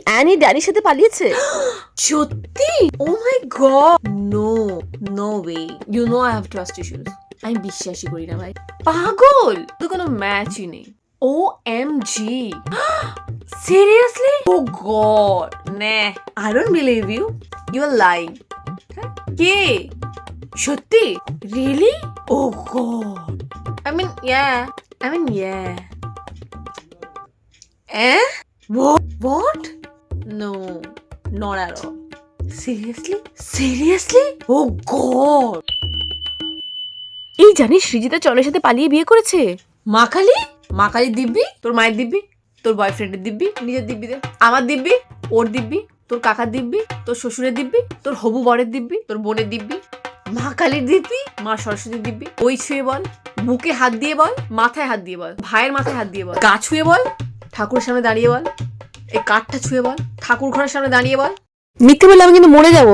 Annie ড্যানির সাথে পালিয়েছে? সত্যি? Oh my god, no, no way. You know I have trust issues. আমি বিশ্বাসই করি না ভাই। পাগল, তো কোনো ম্যাচই নেই। O M G, seriously? Oh god, no, I don't believe you, you are lying. কে? সত্যি? Really? Oh god, I mean, yeah. Eh? What? No, not at all. Seriously? Oh God! এই জানিস সৃজিতা চলের সাথে পালিয়ে বিয়ে করেছে? মা কালী দিব্যি, তোর মায়ের দিব্যি, তোর বয়ফ্রেন্ডের দিব্যি, নিজের দিব্যি দে, আমার দিব্যি, ওর দিব্যি, তোর কাকার দিব্যি, তোর শ্বশুরের দিব্যি, তোর হবু বরের দিব্যি, তোর বোনের দিব্যি, মা কালীর দিব্যি, মা সরস্বতীর দিব্যি। ওই ছুঁয়ে বল, বুকে হাত দিয়ে বল, মাথায় হাত দিয়ে বল, ভাইয়ের মাথায় হাত দিয়ে বল, গা ছুঁয়ে বল, ঠাকুরের সামনে দাঁড়িয়ে বল, এই কাঠটা ছুঁয়ে বল, ঠাকুর ঘরের সামনে দাঁড়িয়ে বল। মিথ্যে বললে আমি কিন্তু মরে যাবো।